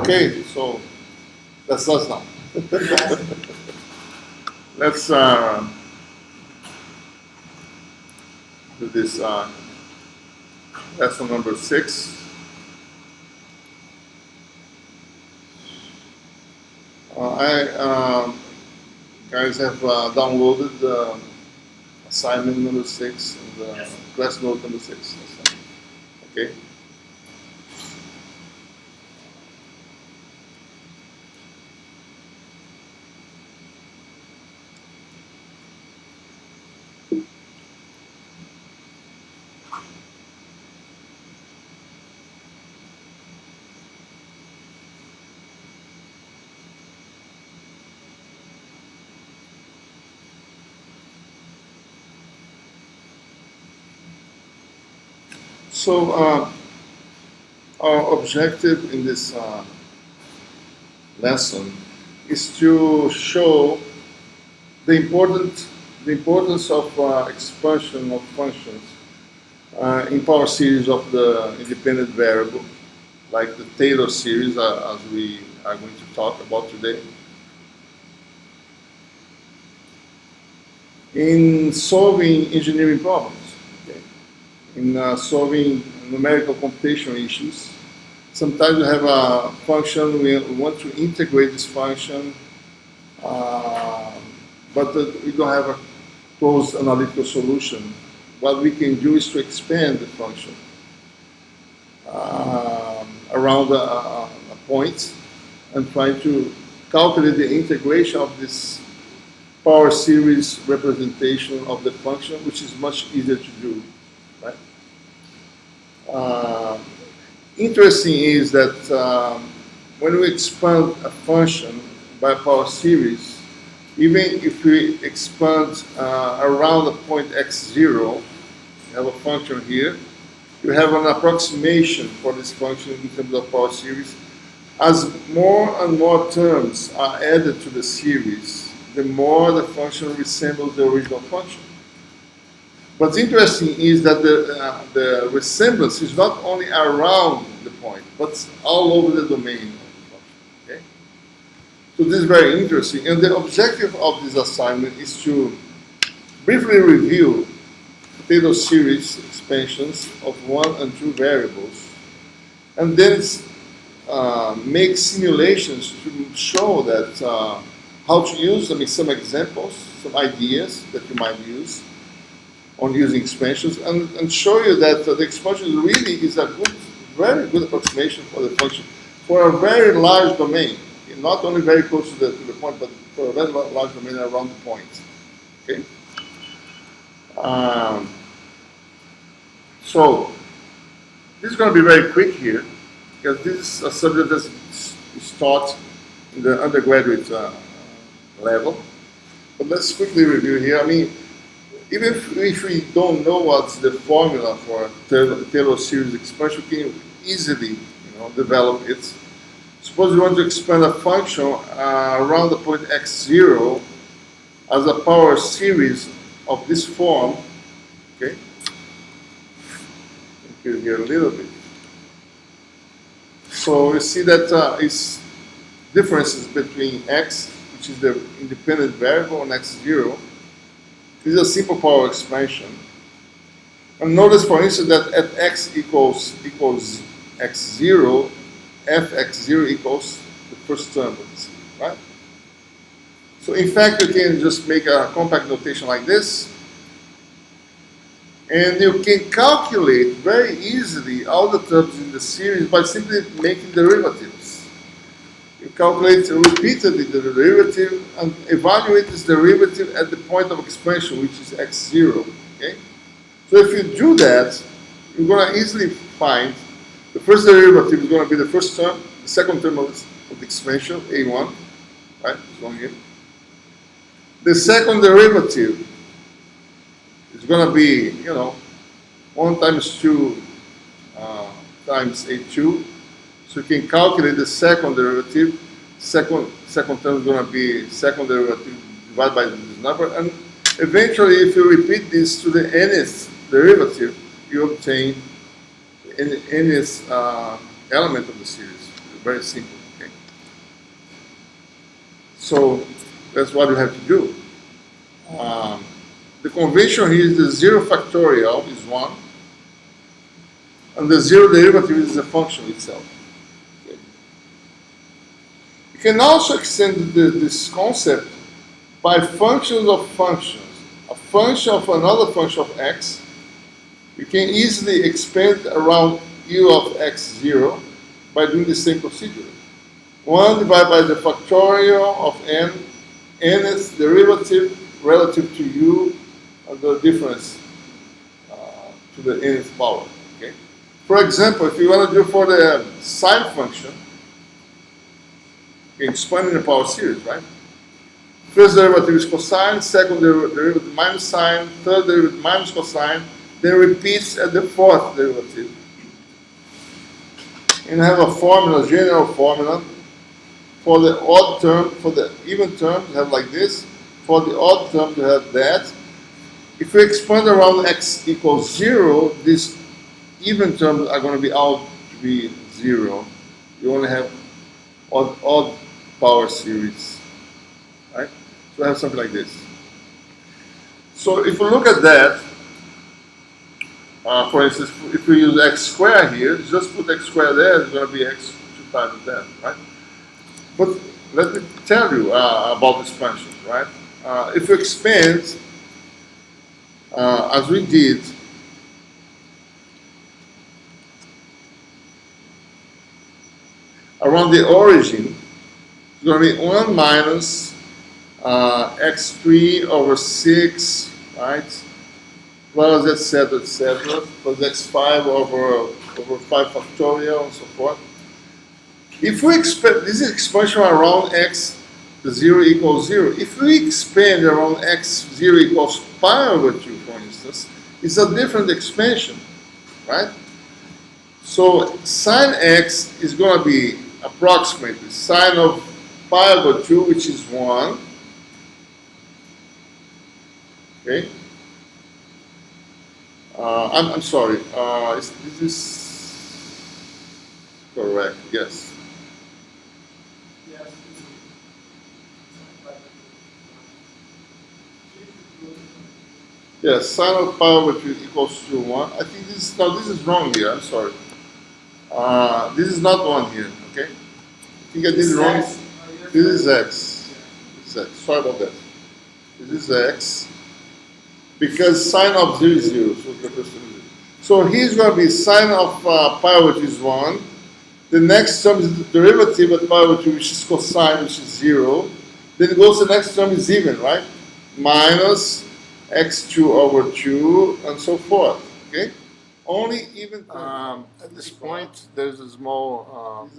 Okay, so that's us now. Let's do this lesson number 6. I guys have downloaded assignment number 6 and class note number 6. Okay. So our objective in this lesson is to show the importance of expansion of functions in power series of the independent variable, like the Taylor series, as we are going to talk about today. In solving engineering problems. In solving numerical computation issues. Sometimes we have a function, we want to integrate this function, but we don't have a closed analytical solution. What we can do is to expand the function around a point and try to calculate the integration of this power series representation of the function, which is much easier to do. Interesting is that when we expand a function by power series, even if we expand around the point x0, you have a function here, you have an approximation for this function in terms of power series. As more and more terms are added to the series, the more the function resembles the original function. What's interesting is that the resemblance is not only around the point, but all over the domain of the function. Okay? So this is very interesting. And the objective of this assignment is to briefly review Taylor series expansions of 1 and 2 variables, and then make simulations to show that how to use them in some examples, some ideas that you might use on using expansions, and show you that the expansion really is a very good approximation for the function for a very large domain, not only very close to the point, but for a very large domain around the point. Okay. So this is going to be very quick here, because this is a subject that is taught in the undergraduate level. But let's quickly review here. I mean, even if we don't know what's the formula for Taylor series expansion, we can easily develop it. Suppose we want to expand a function around the point x0 as a power series of this form. Okay, increase here a little bit. So you see that it's differences between x, which is the independent variable, and x0. This is a simple power expansion. And notice, for instance, that at x equals x0, fx0 equals the first term of this, right? So in fact, you can just make a compact notation like this, and you can calculate very easily all the terms in the series by simply making derivatives. You calculate repeatedly the derivative and evaluate this derivative at the point of expansion, which is x0. Okay? So if you do that, you're going to easily find the first derivative is going to be the first term, the second term of the expansion, a1, right? This one here. The second derivative is going to be, 1 times 2 times a2. So you can calculate the second derivative. Second term is going to be second derivative divided by this number. And eventually, if you repeat this to the nth derivative, you obtain the nth element of the series. Very simple. Okay? So that's what you have to do. The convention here is the 0 factorial is 1, and the 0 derivative is the function itself. Okay. You can also extend this concept by functions of functions. A function of another function of x, you can easily expand around u of x0 by doing the same procedure. 1 divided by the factorial of n, nth derivative relative to u, and the difference to the nth power. Okay? For example, if you want to do for the sine function, okay, expanding the power series, right? First derivative is cosine, second derivative minus sine, third derivative minus cosine, then repeats at the fourth derivative. And have a formula, general formula. For the odd term, for the even term, you have like this. For the odd term, you have that. If you expand around x equals 0, these even terms are going to be out to be 0. You only have odd power series, right? So I have something like this. So if you look at that, for instance, if we use x squared here, just put x squared there, it's going to be x 2 times that, right? But let me tell you about expansion, right? If you expand, as we did, around the origin, it's going to be 1 minus x3 over 6, right? Plus etc., plus x5 over 5 factorial and so forth. If we expand, this is expansion around x 0 equals 0. If we expand around x 0 equals pi over 2, for instance, it's a different expansion, right? So sine x is going to be approximately sine of pi over 2, which is 1. Okay? I'm sorry. This is correct, yes. Yes, sine of pi over 2 equals to 1. I think this is wrong here. I'm sorry. This is not 1 here, okay? I think I did it wrong. This is x. This is x. Sorry about that. This is x. Because sine of 0 is 0. So here's going to be sine of pi over 2 is 1. The next term is the derivative of pi over 2, which is cosine, which is 0. Then it goes to the next term is even, right? Minus x2 over 2, and so forth, okay? Only even at this point, there's a small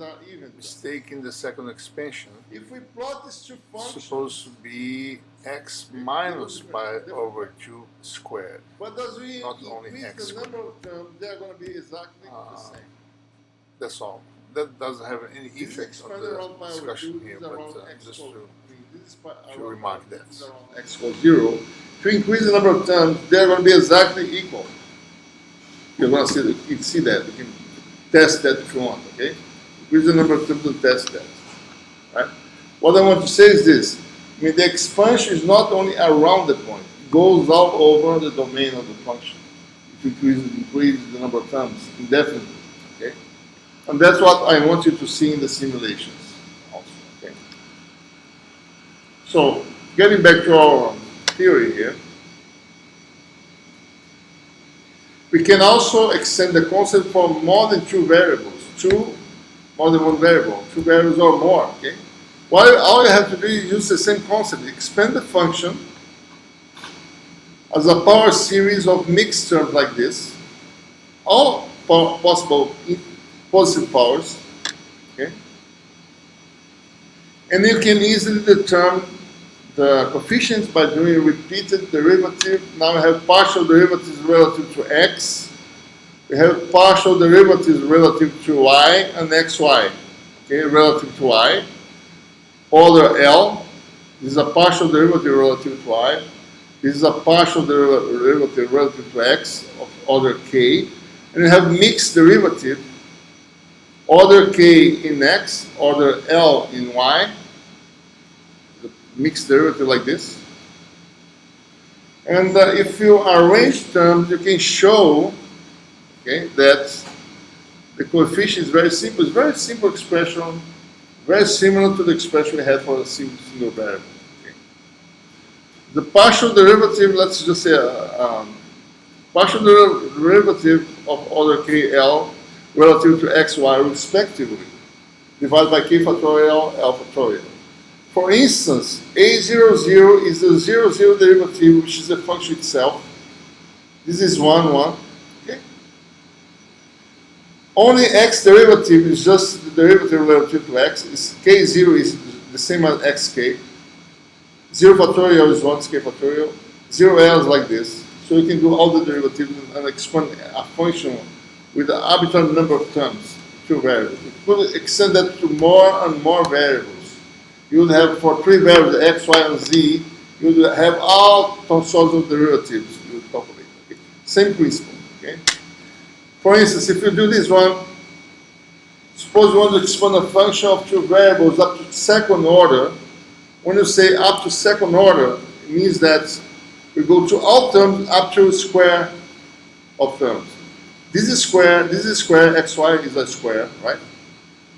mistake in the second expansion. If we plot these two functions, it's supposed to be x minus pi over 2 squared. But as we not only x the number of terms, they're going to be exactly the same. That's all. That doesn't have any effect on the discussion here, but just to remark that. X equals 0. If you increase the number of terms, they're going to be exactly equal. You're going to see that. You can test that if you want, okay? Increase the number of terms and test that. Right? What I want to say is this. I mean, the expansion is not only around the point. It goes all over the domain of the function. If you increase the number of terms indefinitely, okay? And that's what I want you to see in the simulations also, okay? So, getting back to our theory here, we can also extend the concept for more than 2 variables, more than 1 variable, 2 variables or more, okay? All you have to do is use the same concept, expand the function as a power series of mixed terms like this, all possible positive powers, okay? And you can easily determine the coefficients by doing repeated derivative. Now we have partial derivatives relative to x. We have partial derivatives relative to y and xy, okay, relative to y. Order L, this is a partial derivative relative to y. This is a partial derivative relative to x of order k. And we have mixed derivative, order k in x, order L in y. mixed derivative like this. And if you arrange terms, you can show, okay, that the coefficient is very simple. It's a very simple expression, very similar to the expression we had for a single variable. Okay. The partial derivative, let's just say, partial derivative of order KL relative to x, y respectively, divided by k factorial, L factorial. For instance, A00 is the 0 derivative, which is the function itself. This is 1, 1. Okay? Only x derivative is just the derivative relative to x. K0 is the same as xk. 0 factorial is 1 k factorial. 0L is like this. So you can do all the derivatives and expand a function with an arbitrary number of terms, 2 variables. You could extend that to more and more variables. You would have, for 3 variables, x, y, and z, you would have all sorts of derivatives you would calculate. Okay? Same principle. Okay? For instance, if you do this one, suppose you want to expand a function of 2 variables up to second order. When you say up to second order, it means that we go to all terms up to square of terms. This is square, xy is a square, right?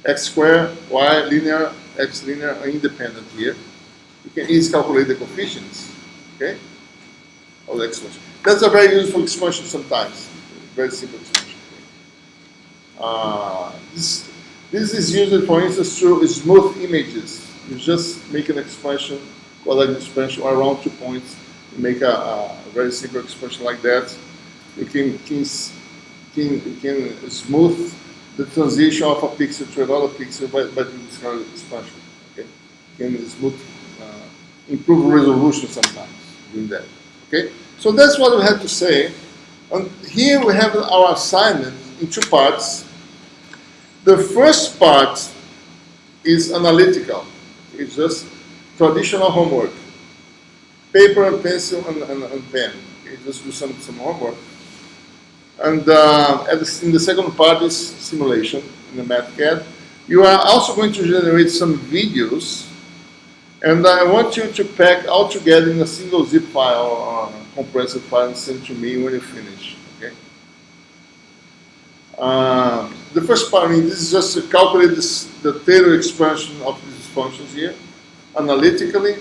X square, y linear, x linear are independent here. You can easily calculate the coefficients, okay, of the expansion. That's a very useful expansion sometimes. Very simple expansion. This is used, for instance, to smooth images. You just make an expansion, quadratic expansion around 2 points. You make a very simple expansion like that. You can smooth the transition of a pixel to another pixel by doing this kind of expansion. Okay, can smooth, improve resolution sometimes doing that. Okay, so that's what we have to say. And here we have our assignment in 2 parts. The first part is analytical. It's just traditional homework, paper and pencil and pen. Okay, just do some homework. And in the second part is simulation in the MathCAD. You are also going to generate some videos, and I want you to pack all together in a single zip file or compressed file and send to me when you finish. Okay. The first part, this is just to calculate the Taylor expansion of these functions here, analytically,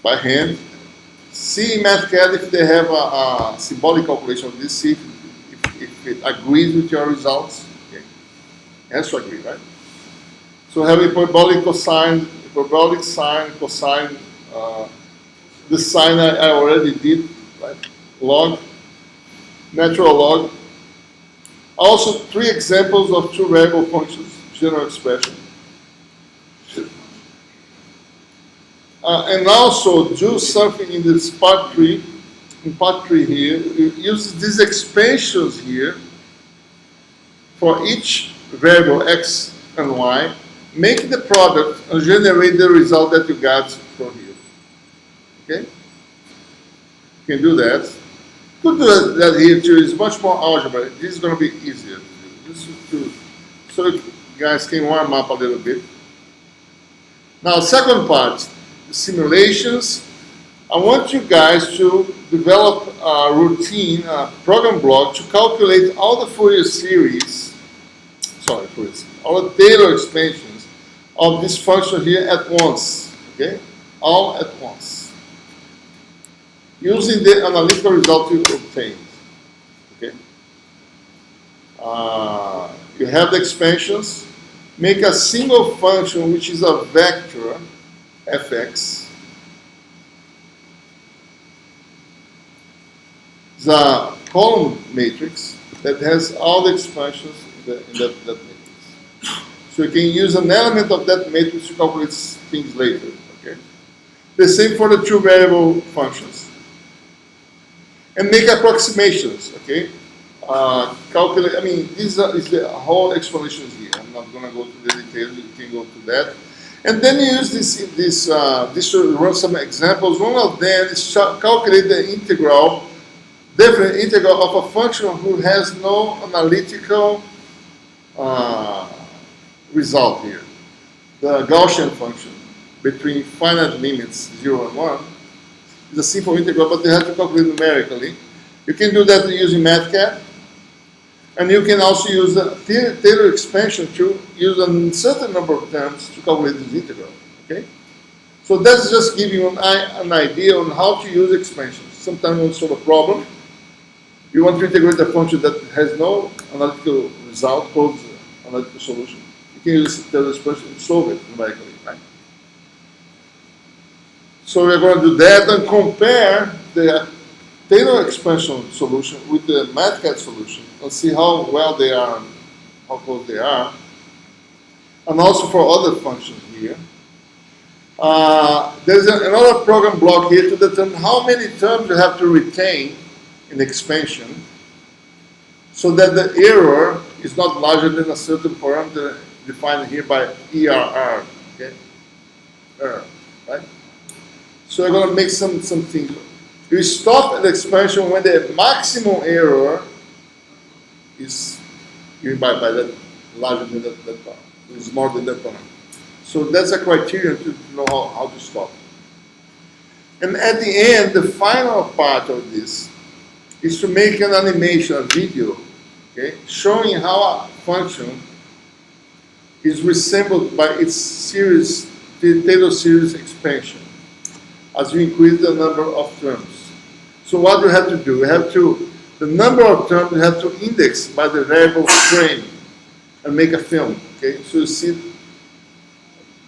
by hand. See in MathCAD if they have a symbolic calculation of this, see if it agrees with your results. Okay. It has to agree, right? So have a parabolic cosine, parabolic sine, cosine, the sine I already did, right? Log, natural log. Also 3 examples of 2 variable functions, general expression. And also do something in this part 3, in part 3 here, use these expansions here for each variable x and y, make the product and generate the result that you got from here. Okay? You can do that. Could do that here too. It's much more algebra. This is going to be easier to do. So you guys can warm up a little bit. Now, second part, the simulations. I want you guys to develop a routine, a program block to calculate all the Fourier series, all the Taylor expansions of this function here at once. Okay? All at once. Using the analytical result you obtained. Okay? You have the expansions. Make a single function which is a vector, fx. The column matrix that has all the expansions in that matrix. So you can use an element of that matrix to calculate things later. Okay? The same for the 2 variable functions. And make approximations. Okay? Calculate. I mean, this is the whole explanations here. I'm not going to go to the details. You can go to that. And then you use this to run some examples. One of them is calculate the integral. Definite integral of a function who has no analytical result here. The Gaussian function. between finite limits 0 and 1 is a simple integral, but they have to calculate numerically. You can do that using MathCAD, and you can also use the Taylor expansion to use a certain number of terms to calculate this integral. Okay? So that's just giving you an idea on how to use expansions. Sometimes you want to solve a problem, you want to integrate a function that has no analytical result, called analytical solution. You can use Taylor expansion to solve it numerically, right? So we're going to do that and compare the Taylor expansion solution with the MathCAD solution and see how well they are, how close they are. And also for other functions here. There's another program block here to determine how many terms you have to retain in expansion so that the error is not larger than a certain parameter defined here by ERR. Okay? Error, right? So we're going to make some things. You stop at the expansion when the maximum error is given by that larger than that parameter. It's more than that parameter. So that's a criterion to know how to stop. And at the end, the final part of this is to make an animation, a video, okay, showing how a function is resembled by its series, the Taylor series expansion, as you increase the number of terms. So what we have to do, the number of terms we have to index by the variable frame and make a film, okay? So you see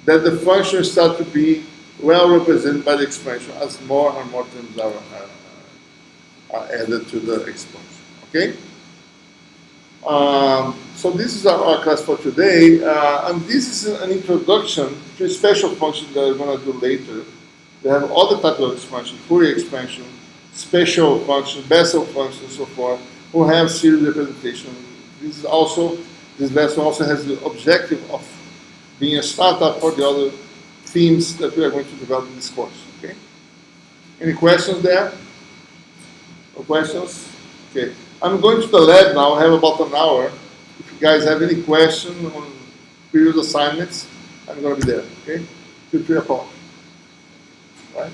that the function starts to be well represented by the expansion as more and more terms are added to the expansion, okay? So this is our class for today, and this is an introduction to a special function that we're going to do later. They have other types of expansion, Fourier expansion, special function, Bessel function, and so forth, who have series representation. This lesson also has the objective of being a startup for the other themes that we are going to develop in this course. Okay? Any questions there? No questions? Okay. I'm going to the lab now. I have about an hour. If you guys have any questions on previous assignments, I'm going to be there. Okay? Feel free to call. Right?